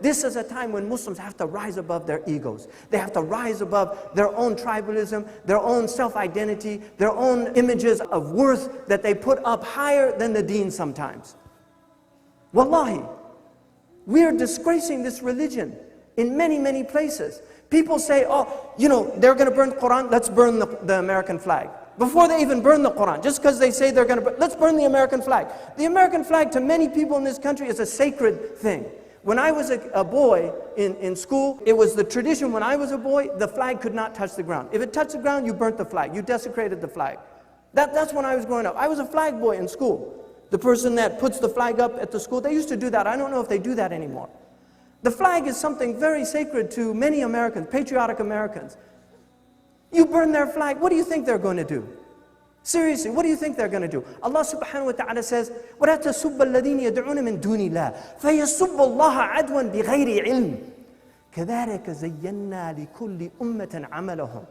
This is a time when Muslims have to rise above their egos. They have to rise above their own tribalism, their own self-identity, their own images of worth that they put up higher than the deen sometimes. Wallahi, we are disgracing this religion in many, many places. People say, oh, you know, they're going to burn the Quran, let's burn the American flag. Before they even burn the Quran, just because they say they're going to burn, let's burn the American flag. The American flag to many people in this country is a sacred thing. When I was a boy in school, it was the tradition when I was a boy, the flag could not touch the ground. If it touched the ground, you burnt the flag. You desecrated the flag. That's when I was growing up. I was a flag boy in school. The person that puts the flag up at the school, they used to do that. I don't know if they do that anymore. The flag is something very sacred to many Americans, patriotic Americans. You burn their flag, what do you think they're going to do? Seriously, what do you think they're going to do? Allah subhanahu wa ta'ala says, وَلَا تَسُبَّ الَّذِينَ يَدْعُونَ مِن دُونِ اللَّهِ فَيَسُبُّ اللَّهَ عَدْوًا بِغَيْرِ عِلْمٍ كَذَلِكَ زَيَّنَّا لِكُلِّ أُمَّةٍ عَمَلَهُمْ.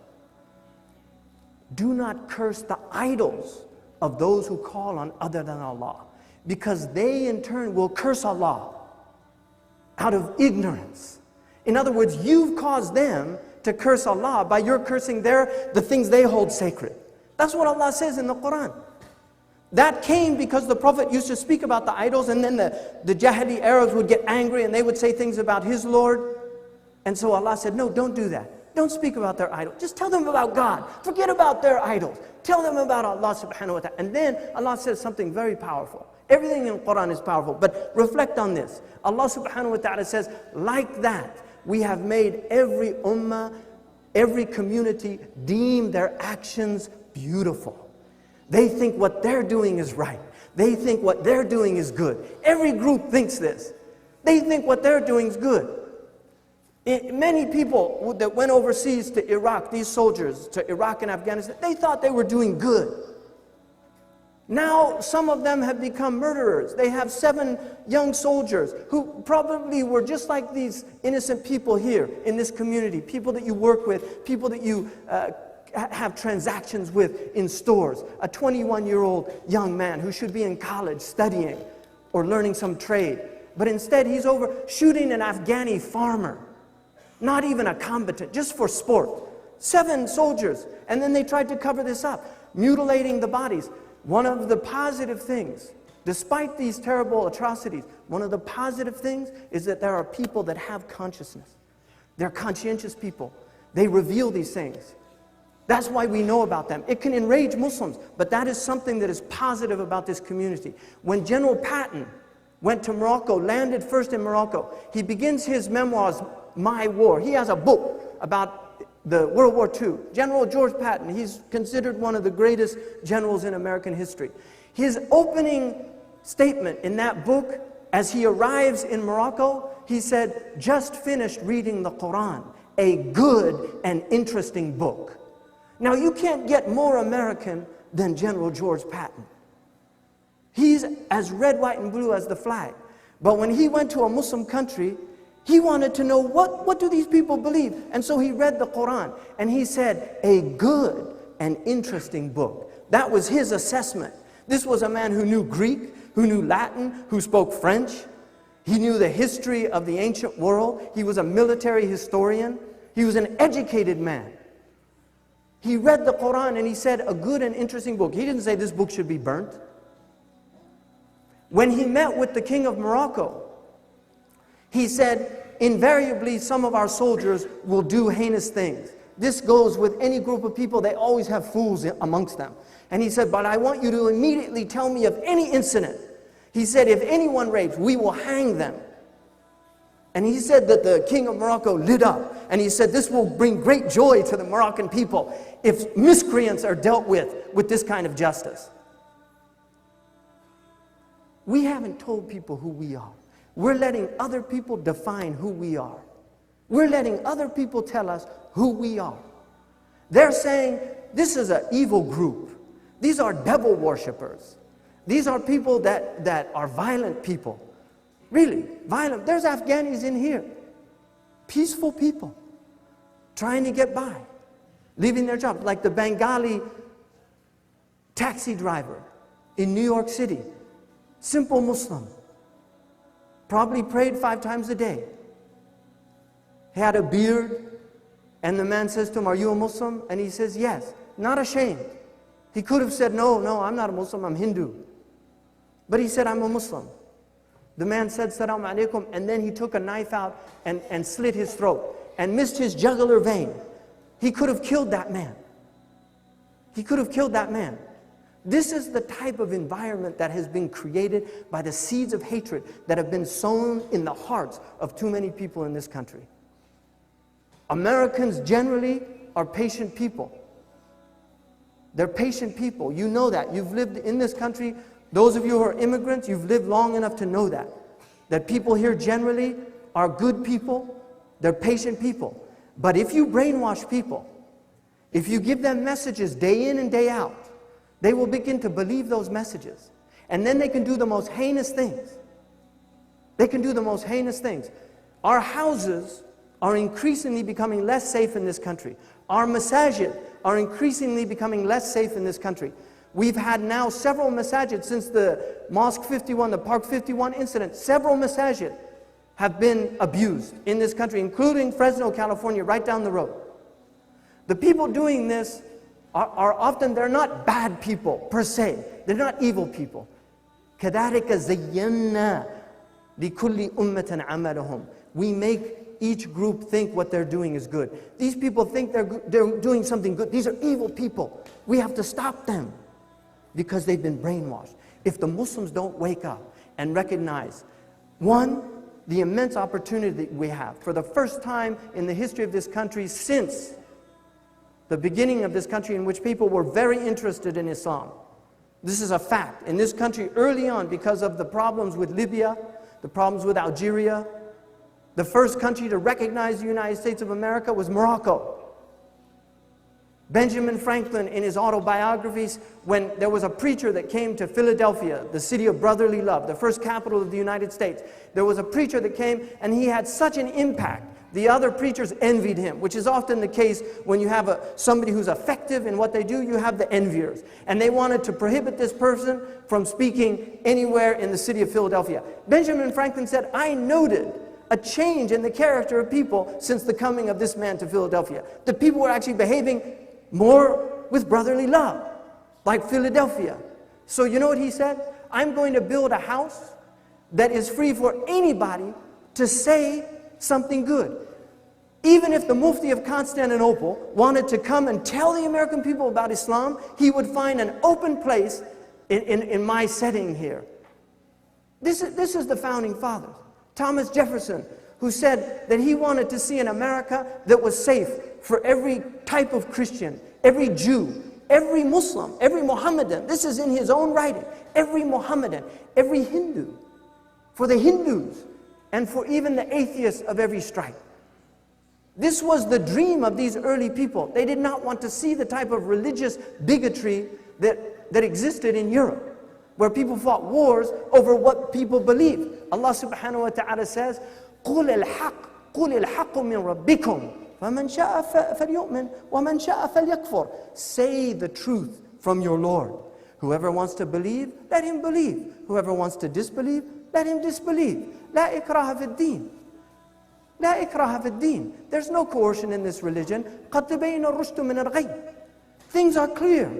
Do not curse the idols of those who call on other than Allah, because they in turn will curse Allah out of ignorance. In other words, you've caused them to curse Allah by your cursing the things they hold sacred. That's what Allah says in the Quran. That came because the Prophet used to speak about the idols, and then the Jahili Arabs would get angry and they would say things about his Lord. And so Allah said, no, don't do that. Don't speak about their idols. Just tell them about God. Forget about their idols. Tell them about Allah subhanahu wa ta'ala. And then Allah says something very powerful. Everything in the Quran is powerful, but reflect on this. Allah subhanahu wa ta'ala says, like that, we have made every ummah, every community deem their actions beautiful. They think what they're doing is right. They think what they're doing is good. Every group thinks this. They think what they're doing is good. Many people that went overseas to Iraq, these soldiers to Iraq and Afghanistan, they thought they were doing good. Now some of them have become murderers. They have 7 young soldiers who probably were just like these innocent people here in this community, people that you work with, people that you have transactions with in stores. A 21-year-old young man who should be in college studying or learning some trade. But instead he's over shooting an Afghani farmer. Not even a combatant, just for sport. 7 soldiers. And then they tried to cover this up, mutilating the bodies. One of the positive things, despite these terrible atrocities, one of the positive things is that there are people that have consciousness. They're conscientious people. They reveal these things. That's why we know about them. It can enrage Muslims, but that is something that is positive about this community. When General Patton went to Morocco, landed first in Morocco, he begins his memoirs, My War. He has a book about the World War II. General George Patton, he's considered one of the greatest generals in American history. His opening statement in that book, as he arrives in Morocco, he said, just finished reading the Quran, a good and interesting book. Now you can't get more American than General George Patton. He's as red, white, and blue as the flag. But when he went to a Muslim country, he wanted to know what do these people believe? And so he read the Quran and he said, a good and interesting book. That was his assessment. This was a man who knew Greek, who knew Latin, who spoke French. He knew the history of the ancient world. He was a military historian. He was an educated man. He read the Quran and he said, a good and interesting book. He didn't say this book should be burnt. When he met with the king of Morocco, he said, invariably some of our soldiers will do heinous things. This goes with any group of people, they always have fools amongst them. And he said, but I want you to immediately tell me of any incident. He said, if anyone rapes, we will hang them. And he said that the king of Morocco lit up. And he said, this will bring great joy to the Moroccan people if miscreants are dealt with this kind of justice. We haven't told people who we are. We're letting other people define who we are. We're letting other people tell us who we are. They're saying, this is an evil group. These are devil worshippers. These are people that are violent people. Really, violent. There's Afghanis in here. Peaceful people. Trying to get by. Leaving their jobs. Like the Bengali taxi driver in New York City. Simple Muslim. Probably prayed 5 times a day. He had a beard, and the man says to him, "Are you a Muslim?" And he says, "Yes," not ashamed. He could have said, No, I'm not a Muslim, I'm Hindu. But he said, "I'm a Muslim." The man said, "Salaam alaikum," and then he took a knife out and slit his throat and missed his jugular vein. He could have killed that man. He could have killed that man. This is the type of environment that has been created by the seeds of hatred that have been sown in the hearts of too many people in this country. Americans generally are patient people. They're patient people. You know that. You've lived in this country. Those of you who are immigrants, you've lived long enough to know that. That people here generally are good people. They're patient people. But if you brainwash people, if you give them messages day in and day out, they will begin to believe those messages. And then they can do the most heinous things. They can do the most heinous things. Our houses are increasingly becoming less safe in this country. Our masajid are increasingly becoming less safe in this country. We've had now several masajid since the Mosque 51, the Park 51 incident. Several masajid have been abused in this country, including Fresno, California, right down the road. The people doing this are often, they're not bad people per se. They're not evil people. كَذَلِكَ زَيَّنَّا لِكُلِّ أُمَّةٍ عَمَلَهُم. We make each group think what they're doing is good. These people think they're doing something good. These are evil people. We have to stop them because they've been brainwashed. If the Muslims don't wake up and recognize, one, the immense opportunity that we have for the first time in the history of this country since the beginning of this country, in which people were very interested in Islam. This is a fact. In this country early on, because of the problems with Libya, the problems with Algeria, the first country to recognize the United States of America was Morocco. Benjamin Franklin, in his autobiographies, when there was a preacher that came to Philadelphia, the city of brotherly love, the first capital of the United States, there was a preacher that came and he had such an impact. The other preachers envied him, which is often the case when you have somebody who's effective in what they do, you have the enviers. And they wanted to prohibit this person from speaking anywhere in the city of Philadelphia. Benjamin Franklin said, "I noted a change in the character of people since the coming of this man to Philadelphia. The people were actually behaving more with brotherly love, like Philadelphia." So you know what he said? "I'm going to build a house that is free for anybody to say something good. Even if the Mufti of Constantinople wanted to come and tell the American people about Islam, he would find an open place in my setting here." This is the founding fathers. Thomas Jefferson, who said that he wanted to see an America that was safe for every type of Christian, every Jew, every Muslim, every Mohammedan. This is in his own writing. Every Mohammedan, every Hindu, for the Hindus, and for even the atheists of every stripe. This was the dream of these early people. They did not want to see the type of religious bigotry that existed in Europe, where people fought wars over what people believed. Allah subhanahu wa ta'ala says, قُلِ الْحَقُّ مِنْ رَبِّكُمْ فَمَنْ شَاءَ فَلْيُؤْمِنْ وَمَنْ شَاءَ فَلْيَكْفُرْ. Say the truth from your Lord. Whoever wants to believe, let him believe. Whoever wants to disbelieve, let him disbelieve. لا إكراه في الدين. لا إكراه في الدين. There's no coercion in this religion. قد تبين الرشد من الغي. Things are clear.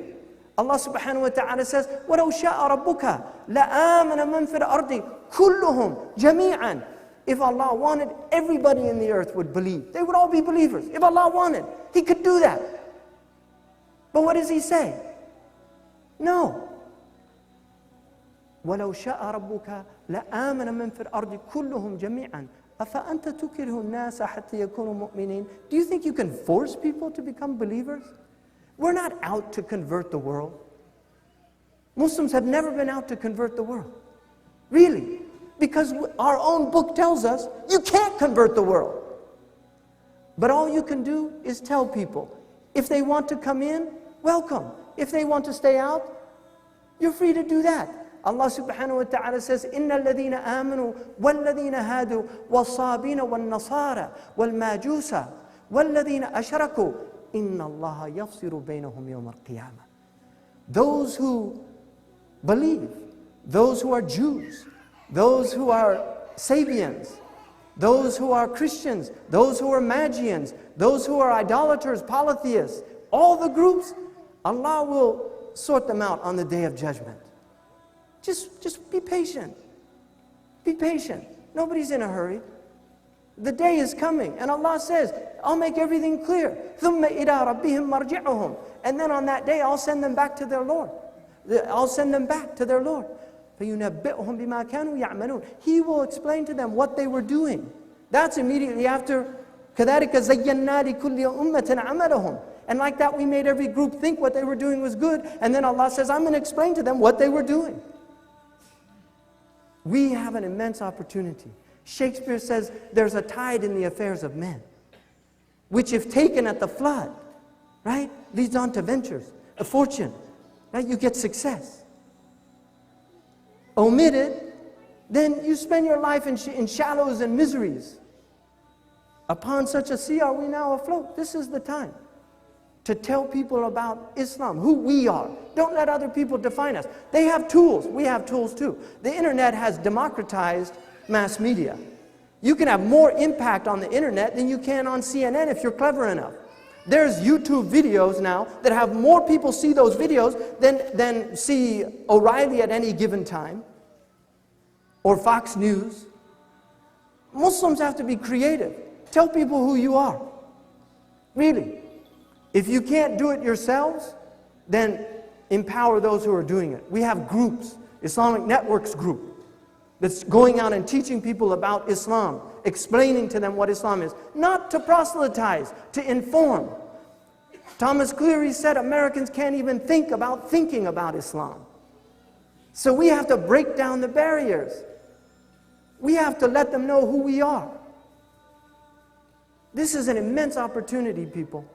Allah subhanahu wa ta'ala says, وَلَوْ شَاءَ رَبُّكَ لَآمَنَ مَنْ فِي الْأَرْضِ كُلُّهُمْ جَمِيعًا. If Allah wanted, everybody in the earth would believe. They would all be believers. If Allah wanted, He could do that. But what does He say? No. وَلَوْ شَاءَ رَبُّكَ لَآمَنَ مَنْ فِي الْأَرْضِ كُلُّهُمْ جَمِيعًا أَفَأَنْتَ تُكْرِهُ النَّاسَ حَتَّى يَكُونُوا مُؤْمِنِينَ. Do you think you can force people to become believers? We're not out to convert the world. Muslims have never been out to convert the world. Really. Because our own book tells us you can't convert the world. But all you can do is tell people, if they want to come in, welcome. If they want to stay out, you're free to do that. Allah subhanahu wa ta'ala says, إِنَّ الَّذِينَ آمَنُوا وَالَّذِينَ هَادُوا وَالصَّابِينَ وَالنَّصَارَى وَالْمَاجُوسَ وَالَّذِينَ أَشْرَكُوا إِنَّ اللَّهَ يَفْصِلُ بَيْنَهُمْ يَوْمَ الْقِيَامَةِ. Those who believe, those who are Jews, those who are Sabians, those who are Christians, those who are Magians, those who are idolaters, polytheists, all the groups, Allah will sort them out on the day of judgment. Just be patient. Be patient. Nobody's in a hurry. The day is coming, and Allah says, I'll make everything clear. ثُمَّ إِلَىٰ رَبِّهِمْ مَرْجِعُهُمْ. And then on that day, I'll send them back to their Lord. I'll send them back to their Lord. فَيُنَبِّئُهُمْ بِمَا كَانُوا يَعْمَلُونَ. He will explain to them what they were doing. That's immediately after كَذَلِكَ زَيَّنَّا لِكُلِّ أُمَّةٍ عَمَلَهُم. And like that, we made every group think what they were doing was good. And then Allah says, I'm going to explain to them what they were doing. We have an immense opportunity. Shakespeare says there's a tide in the affairs of men, which if taken at the flood, right, leads on to ventures, a fortune, right? You get success. Omitted, then you spend your life in shallows and miseries. Upon such a sea are we now afloat. This is the time to tell people about Islam, who we are. Don't let other people define us. They have tools. We have tools too. The internet has democratized mass media. You can have more impact on the internet than you can on CNN if you're clever enough. There's YouTube videos now that have more people see those videos than see O'Reilly at any given time, or Fox News. Muslims have to be creative. Tell people who you are. Really. If you can't do it yourselves, then empower those who are doing it. We have groups, Islamic Networks group, that's going out and teaching people about Islam, explaining to them what Islam is. Not to proselytize, to inform. Thomas Cleary said Americans can't even think about thinking about Islam. So we have to break down the barriers. We have to let them know who we are. This is an immense opportunity, people.